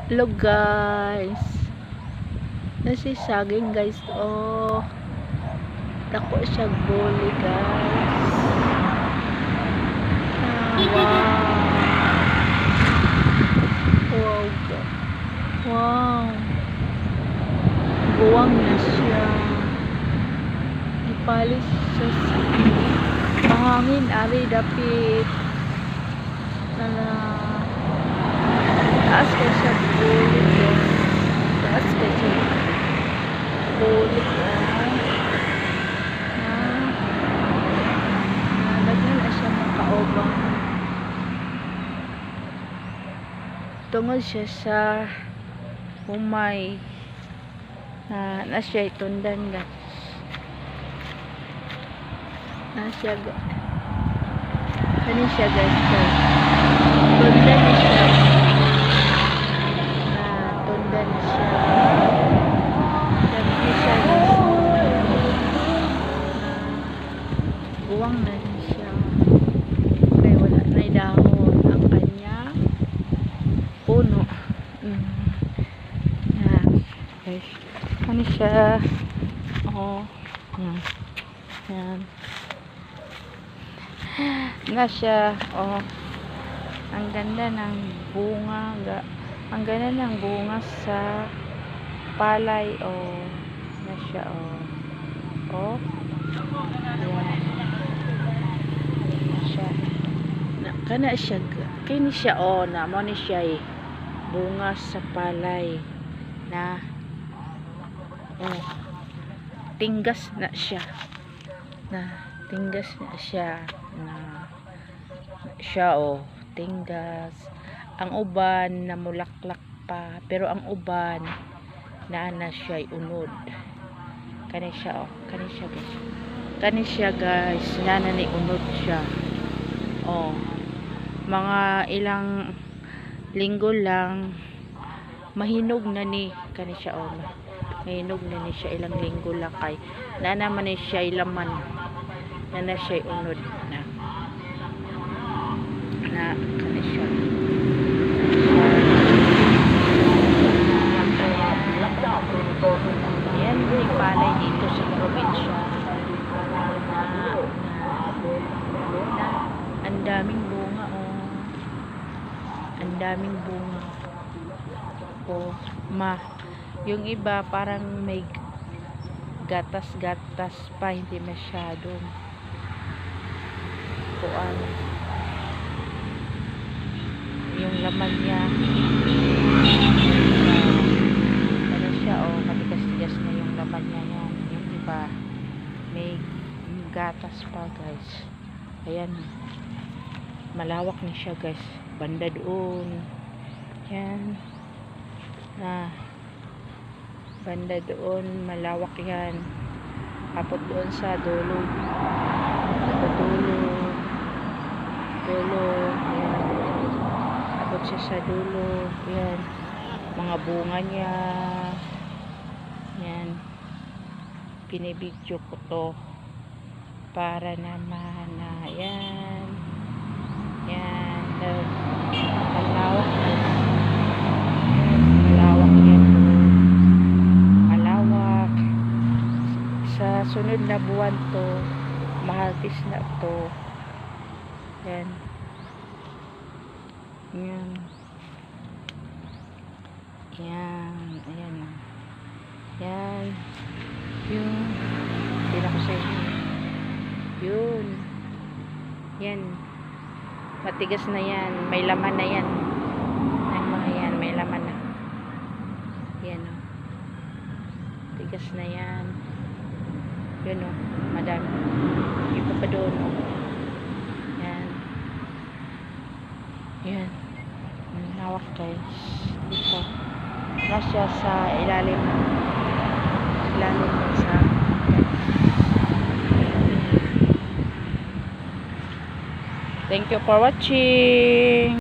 Hello guys, nasi saging guys. Oh, dako siya boli guys. Wow, wow, buwang na siya. Ipalis siya sa mahangin ari dapit. Taas kayo siya boli guys. Taas kayo siya boli lagyan na siya makaobang tungod siya sa humay na siya itundan guys. Na siya guys guys. Tundan na siya. Tundan na siya. Tundan siya guys. Buwang na siya. Kaya wala na dahon ang kanya puno. Yan guys. Ano siya? Oh. Yan. Na siya. Oh. Ang ganda ng bunga. Ang ganda ng bunga sa palay. Oh. Na siya. Oh. Oh. Yan. Na siya. Kana siya. Kini siya. Oh. Namo ni siya eh. Bunga sa palay. Na. Oh. Tinggas na siya. Tinggas na siya. Siya oh, tinggas. Ang uban namulaklak pa, pero ang uban na siya ay unod. Kani siya oh, kani siya guys. Kani siya guys, ni unod siya. Oh. Mga ilang linggo lang mahinog na ni kani siya oh. Mahinog na ni siya ilang linggo lang kay naman ni siya ilaman. Na siya unod na kani siya. Yan yung palay dito sa probinsya na ang daming bunga oh. Ang daming bunga oh. Yung iba parang may gatas pa, hindi masyadong kuan yung laman niya. Ano siya oh, matigas-tigas na yung laman niya yan. Yung iba may gatas pa guys. Ayan, malawak na siya guys. Banda doon yan banda doon malawak yan. Apot doon sa dulo. Dulo yan. Apot siya sa dulo yan. Mga bunga niya yan. Pinibidyo ko to para naman na yan malawak yan. Sa sunod na buwan to maharvest na to yan yung tira ko sa inyo yun yan matigas na yan, may laman na yan ang mga yan, may laman na yan o tigas na yan yun o, madami iba pa doon o yan nawak guys dito nasya sa ilalim sa thank you for watching.